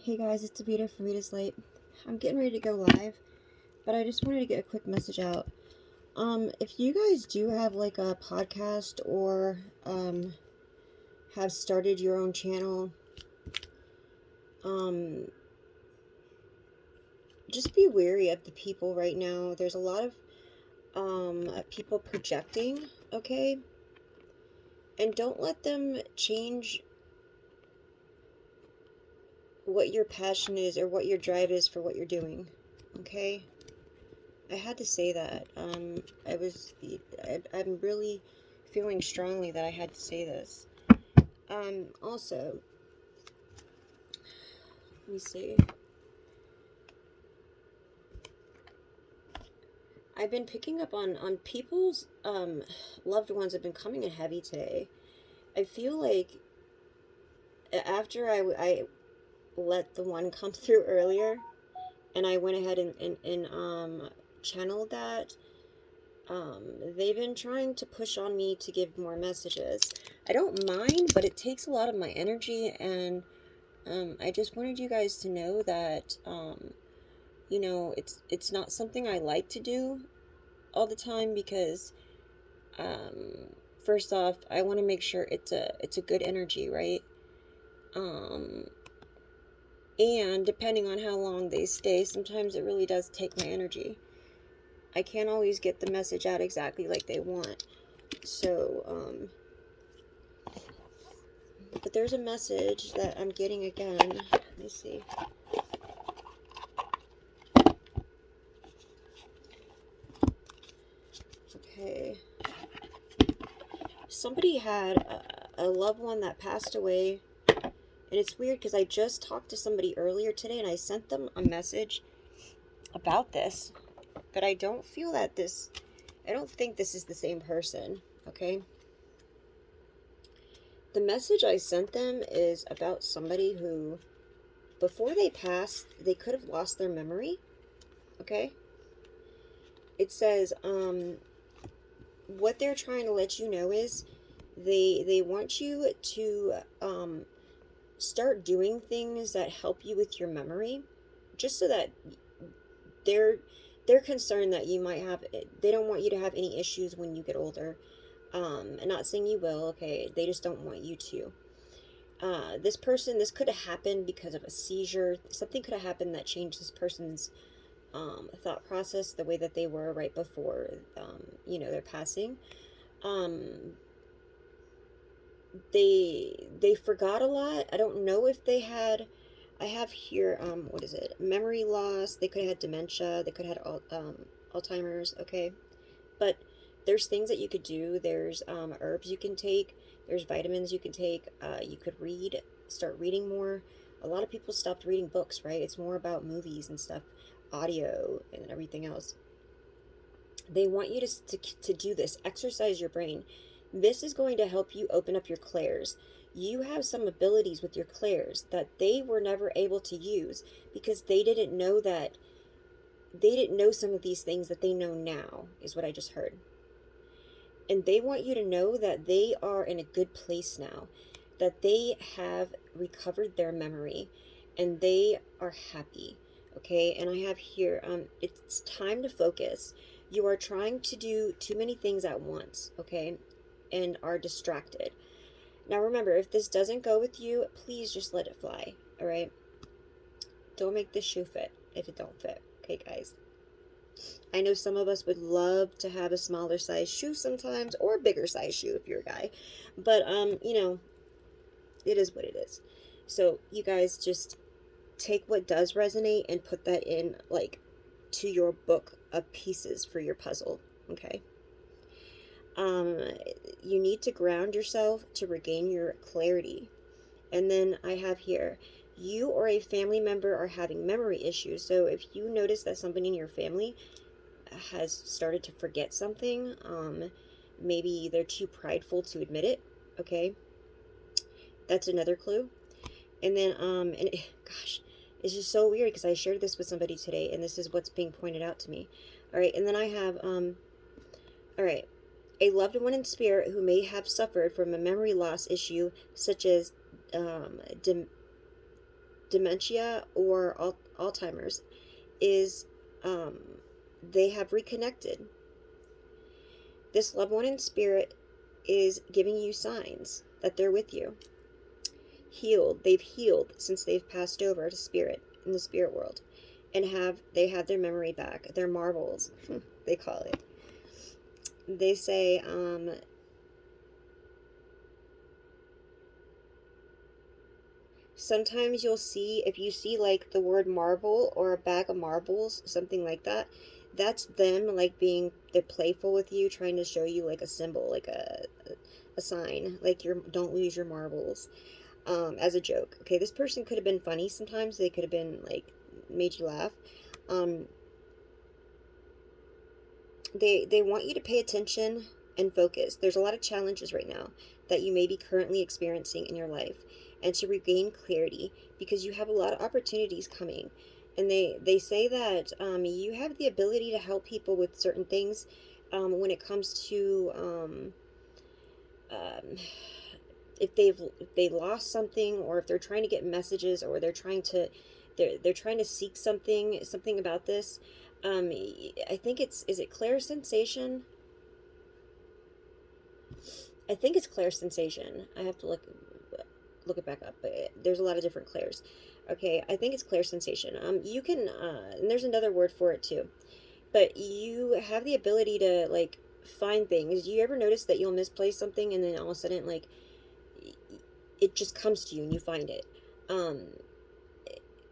Hey guys, it's Abita from Rita's Light. I'm getting ready to go live, but I just wanted to get a quick message out. If you guys do have like a podcast or have started your own channel, just be wary of the people right now. There's a lot of people projecting, okay? And don't let them change what your passion is or what your drive is for what you're doing, okay? I had to say that. I'm really feeling strongly that I had to say this. Also, let me see. I've been picking up on people's loved ones have been coming in heavy today. I feel like after I let the one come through earlier, and I went ahead and channeled that. They've been trying to push on me to give more messages. I don't mind, but it takes a lot of my energy, and I just wanted you guys to know that, it's not something I like to do all the time because, first off, I want to make sure it's a good energy, right? And depending on how long they stay, sometimes it really does take my energy. I can't always get the message out exactly like they want. So, but there's a message that I'm getting again. Let me see. Okay. Somebody had a loved one that passed away. And it's weird because I just talked to somebody earlier today and I sent them a message about this. But I don't feel that I don't think this is the same person. Okay. The message I sent them is about somebody who, before they passed, they could have lost their memory. Okay. It says, what they're trying to let you know is they want you to start doing things that help you with your memory, just so that they're concerned that you might have, they don't want you to have any issues when you get older. And not saying you will, okay, they just don't want you to. This could have happened because of a seizure. Something could have happened that changed this person's thought process, the way that they were right before their passing. They forgot a lot. I don't know if they had, I have here, what is it, memory loss. They could have had dementia. They could have had Alzheimer's. Okay, but there's things that you could do. There's herbs you can take. There's vitamins you can take. You could start reading more. A lot of people stopped reading books, right? It's more about movies and stuff, audio and everything else. They want you to do this. Exercise your brain. This is going to help you open up your clairs. You have some abilities with your clairs that they were never able to use because they didn't know some of these things that they know now, is what I just heard. And they want you to know that they are in a good place now, that they have recovered their memory and they are happy. Okay, and I have here, it's time to focus. You are trying to do too many things at once, okay, and are distracted. Now remember, if this doesn't go with you, please just let it fly, all right? Don't make this shoe fit if it don't fit, okay, guys? I know some of us would love to have a smaller size shoe sometimes, or a bigger size shoe if you're a guy, but it is what it is. So you guys just take what does resonate and put that in, like, to your book of pieces for your puzzle, okay? You need to ground yourself to regain your clarity. And then I have here, you or a family member are having memory issues. So if you notice that somebody in your family has started to forget something, maybe they're too prideful to admit it, okay? That's another clue. And then, gosh, it's just so weird because I shared this with somebody today, and this is what's being pointed out to me. All right, and then I have, all right, a loved one in spirit who may have suffered from a memory loss issue, such as dementia or Alzheimer's is they have reconnected. This loved one in spirit is giving you signs that they're with you. Healed. They've healed since they've passed over to spirit in the spirit world, and they have their memory back. Their marbles, they call it. They say, sometimes you'll see, if you see like the word marble or a bag of marbles, something like that, that's them like they're playful with you, trying to show you like a symbol, like a sign, like don't lose your marbles, as a joke. Okay, this person could have been funny sometimes. They could have been like made you laugh. They want you to pay attention and focus. There's a lot of challenges right now that you may be currently experiencing in your life, and to regain clarity, because you have a lot of opportunities coming. And they say that you have the ability to help people with certain things, when it comes to if they lost something, or if they're trying to get messages, or they're trying to seek something about this. I think is it clear sensation? I think it's clear sensation. I have to look it back up, but there's a lot of different clairs. Okay, I think it's clear sensation. You can and there's another word for it too, but you have the ability to like find things. Do you ever notice that you'll misplace something, and then all of a sudden like it just comes to you and you find it?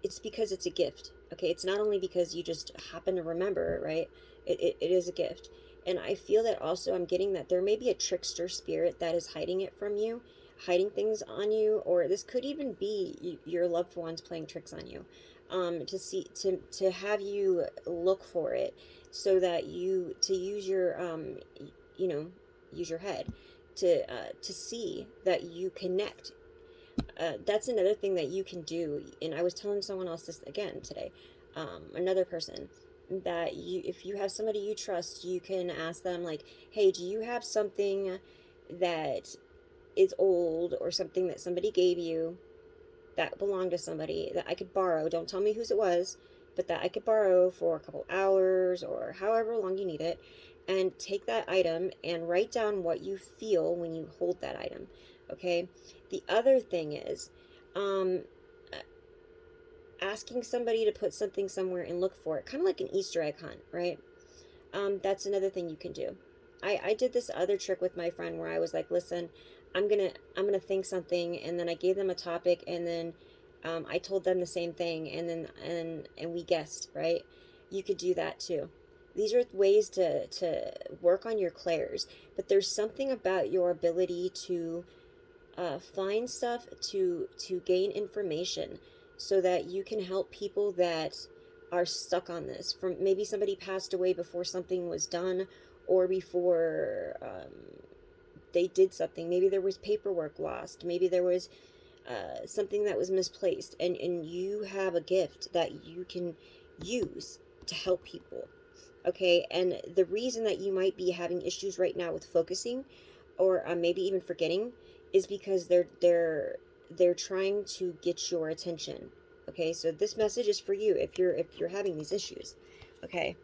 It's because it's a gift. Okay, it's not only because you just happen to remember, right? It is a gift. And I feel that also I'm getting that there may be a trickster spirit that is hiding it from you, hiding things on you, or this could even be your loved ones playing tricks on you, to have you look for it, so that to use your use your head to see that you connect. That's another thing that you can do. And I was telling someone else this again today, another person, that if you have somebody you trust, you can ask them like, hey, do you have something that is old, or something that somebody gave you that belonged to somebody that I could borrow? Don't tell me whose it was, but that I could borrow for a couple hours or however long you need it, and take that item and write down what you feel when you hold that item. Okay. The other thing is, asking somebody to put something somewhere and look for it, kind of like an Easter egg hunt, right? That's another thing you can do. I did this other trick with my friend where I was like, listen, I'm gonna think something, and then I gave them a topic, and then I told them the same thing, and then and we guessed, right? You could do that too. These are ways to work on your clairs, but there's something about your ability to find stuff, to gain information, so that you can help people that are stuck on this. From maybe somebody passed away before something was done, or before they did something. Maybe there was paperwork lost. Maybe there was something that was misplaced, and you have a gift that you can use to help people. Okay, and the reason that you might be having issues right now with focusing, or maybe even forgetting, is because they're trying to get your attention. Okay, so this message is for you if you're having these issues. Okay.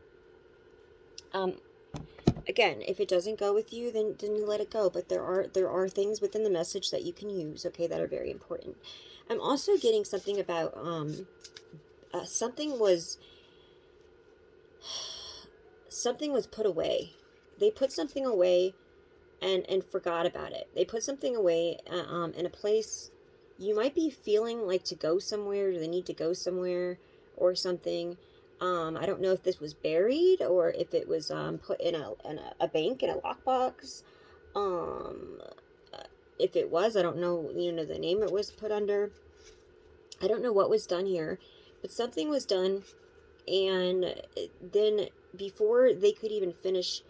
Again, if it doesn't go with you, then let it go. But there are things within the message that you can use. Okay, that are very important. I'm also getting something about something was put away. They put something away and forgot about it. They put something away in a place. You might be feeling like to go somewhere, or they need to go somewhere or something. I don't know if this was buried, or if it was put in a bank, in a lockbox. If it was, I don't know, the name it was put under. I don't know what was done here, but something was done, and then before they could even finish,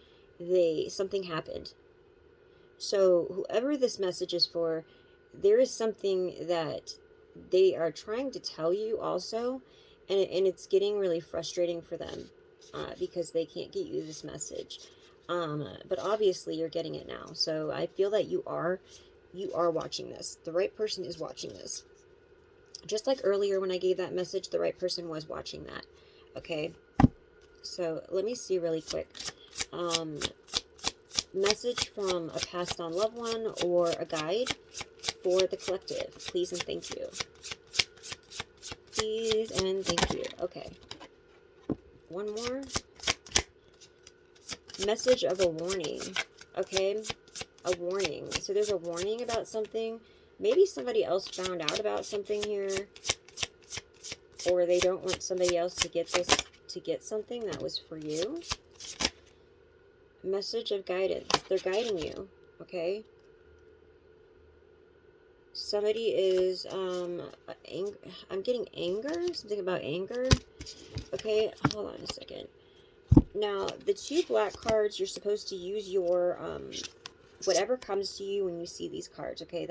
something happened. So whoever this message is for, there is something that they are trying to tell you also, and it's getting really frustrating for them, because they can't get you this message. But obviously you're getting it now. So I feel that you are watching this. The right person is watching this. Just like earlier when I gave that message, the right person was watching that. Okay, so let me see really quick. Message from a passed on loved one or a guide for the collective. Please and thank you. Please and thank you. Okay. One more. Message of a warning. Okay. A warning. So there's a warning about something. Maybe somebody else found out about something here. Or they don't want somebody else to get this, to get something that was for you. Message of guidance. They're guiding you. Okay. Somebody is, I'm getting anger. Something about anger. Okay. Hold on a second. Now, the 2 black cards, you're supposed to use your, whatever comes to you when you see these cards, okay?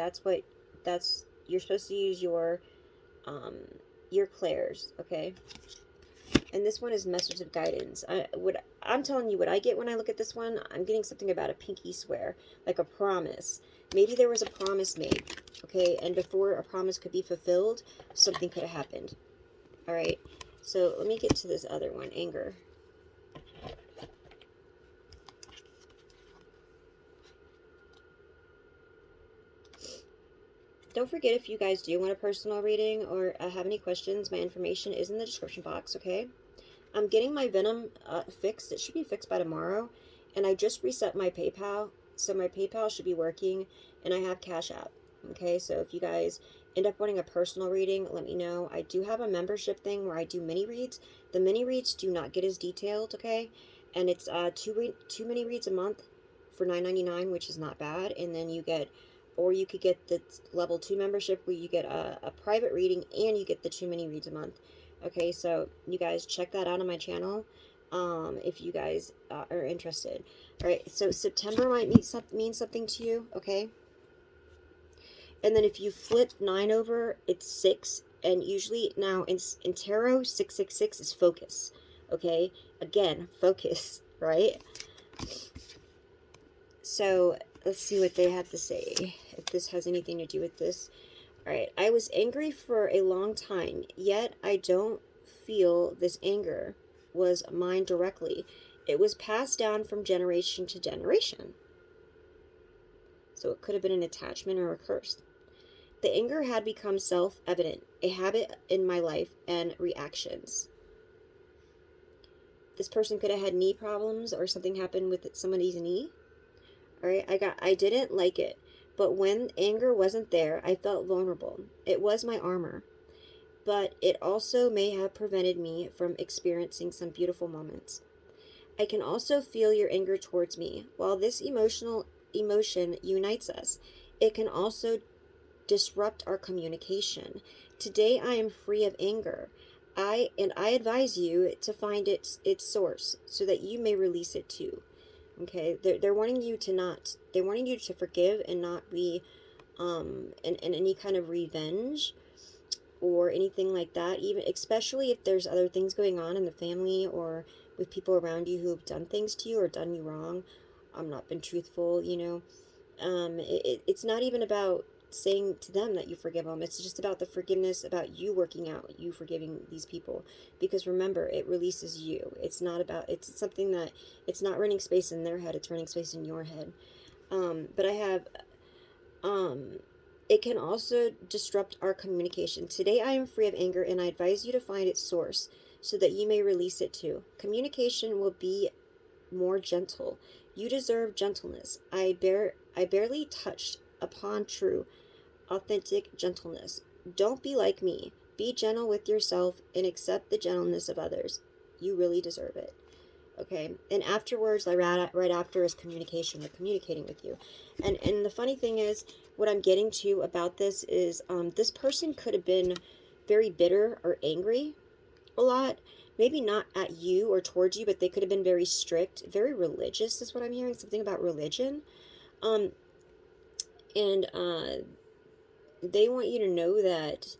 You're supposed to use your clairs, okay? And this one is message of guidance. I'm telling you what I get when I look at this one. I'm getting something about a pinky swear, like a promise. Maybe there was a promise made, okay? And before a promise could be fulfilled, something could have happened. All right, so let me get to this other one, anger. Don't forget, if you guys do want a personal reading or have any questions, my information is in the description box, okay? I'm getting my Venom fixed. It should be fixed by tomorrow. And I just reset my PayPal. So my PayPal should be working. And I have CASHAPP. Okay, so if you guys end up wanting a personal reading, let me know. I do have a membership thing where I do mini reads. The mini reads do not get as detailed, okay? And it's two mini reads a month for $9.99, which is not bad. And then you get, or you could get the level 2 membership where you get a private reading and you get the 2 mini reads a month. Okay, so you guys check that out on my channel if you guys are interested. All right, so September might mean something to you, okay? And then if you flip 9 over, it's 6. And usually now in tarot, 666 is focus, okay? Again, focus, right? So let's see what they have to say, if this has anything to do with this. All right, I was angry for a long time, yet I don't feel this anger was mine directly. It was passed down from generation to generation. So it could have been an attachment or a curse. The anger had become self-evident, a habit in my life and reactions. This person could have had knee problems or something happened with somebody's knee. All right, I didn't like it. But when anger wasn't there, I felt vulnerable. It was my armor. But it also may have prevented me from experiencing some beautiful moments. I can also feel your anger towards me. While this emotion unites us, it can also disrupt our communication. Today I am free of anger. I advise you to find its source so that you may release it too. Okay, they're wanting you to forgive and not be in any kind of revenge or anything like that, even especially if there's other things going on in the family or with people around you who have done things to you or done you wrong, not been truthful, you know. It's not even about saying to them that you forgive them. It's just about the forgiveness, about you working out, you forgiving these people. Because remember, it releases you. It's something that, it's not running space in their head, it's running space in your head. But I have, it can also disrupt our communication. Today I am free of anger and I advise you to find its source so that you may release it too. Communication will be more gentle. You deserve gentleness. I barely touched upon true, authentic gentleness. Don't be like me. Be gentle with yourself and accept the gentleness of others. You really deserve it. Okay, and afterwards, right after is communication. They're communicating with you. And the funny thing is, what I'm getting to about this is this person could have been very bitter or angry a lot. Maybe not at you or towards you, but they could have been very strict, very religious is what I'm hearing. Something about religion. And they want you to know that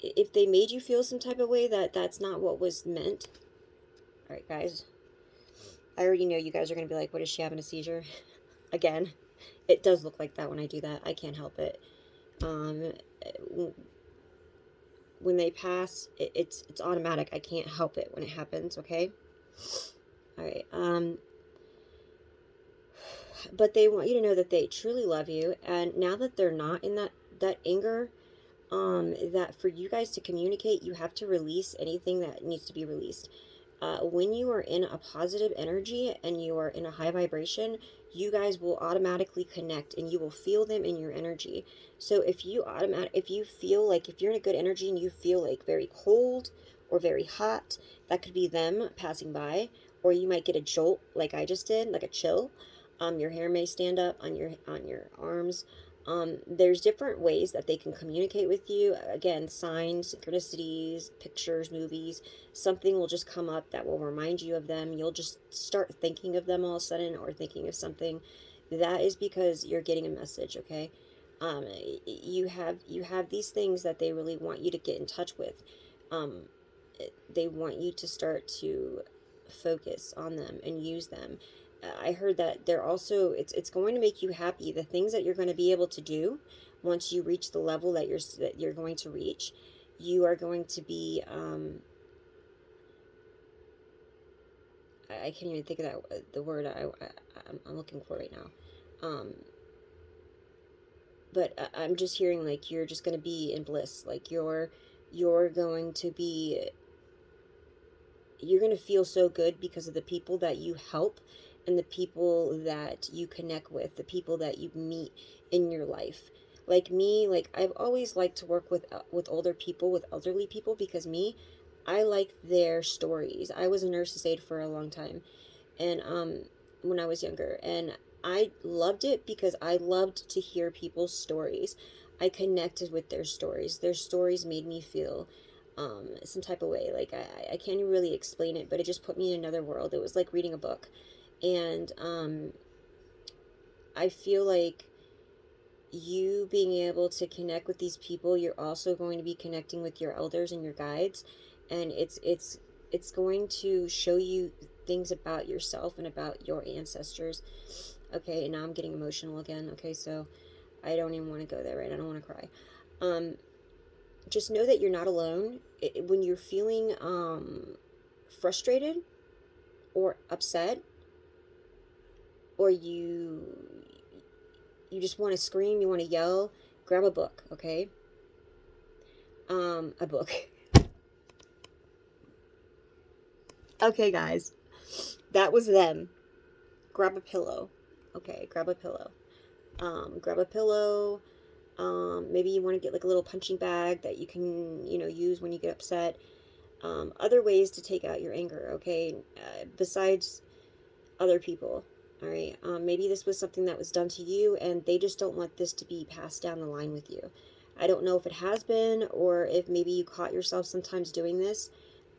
if they made you feel some type of way, that's not what was meant. All right, guys. I already know you guys are going to be like, what, is she having a seizure? Again, it does look like that when I do that. I can't help it. when they pass, it's automatic. I can't help it when it happens, okay? All right. But they want you to know that they truly love you, and now that they're not in that anger, that for you guys to communicate, you have to release anything that needs to be released. When you are in a positive energy and you are in a high vibration, you guys will automatically connect and you will feel them in your energy. So if you feel like, if you're in a good energy and you feel like very cold or very hot, that could be them passing by, or you might get a jolt like I just did, like a chill. Your hair may stand up on your arms. There's different ways that they can communicate with you. Again, signs, synchronicities, pictures, movies. Something will just come up that will remind you of them. You'll just start thinking of them all of a sudden, or thinking of something. That is because you're getting a message, okay? You have these things that they really want you to get in touch with. Um, they want you to start to focus on them and use them. I heard that they're also, it's going to make you happy. The things that you're going to be able to do once you reach the level that you're going to reach, you are going to be I can't even think of the word I'm looking for right now. But I'm just hearing like you're just going to be in bliss. Like you're going to be, you're going to feel so good because of the people that you help and the people that you connect with, the people that you meet in your life. Like me, like I've always liked to work with older people, with elderly people, because I like their stories. I was a nurse's aide for a long time, and when I was younger, and I loved it because I loved to hear people's stories. I connected with their stories. Their stories made me feel some type of way. Like I can't even really explain it, but it just put me in another world. It was like reading a book. And I feel like you being able to connect with these people, you're also going to be connecting with your elders and your guides, and it's going to show you things about yourself and about your ancestors. Okay, and now I'm getting emotional again. Okay, so I don't even want to go there, right? I don't want to cry. Just know that you're not alone. When you're feeling frustrated or upset, or you just want to scream, you want to yell, grab a book, okay? A book. Okay, guys. That was them. Grab a pillow. Okay, grab a pillow. Grab a pillow. Maybe you want to get like a little punching bag that you can, use when you get upset. Other ways to take out your anger, okay? Besides other people. All right. Maybe this was something that was done to you and they just don't want this to be passed down the line with you. I don't know if it has been, or if maybe you caught yourself sometimes doing this,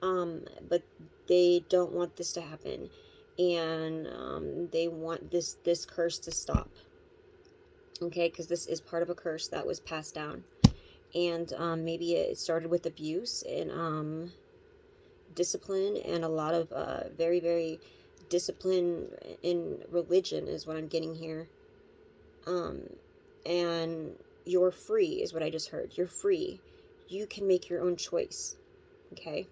but they don't want this to happen, and they want this curse to stop. Okay, because this is part of a curse that was passed down, and maybe it started with abuse and discipline, and a lot of very, very discipline in religion is what I'm getting here. And you're free is what I just heard. You're free. You can make your own choice. Okay?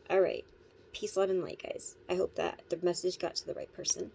All right. Peace, love, and light, guys. I hope that the message got to the right person.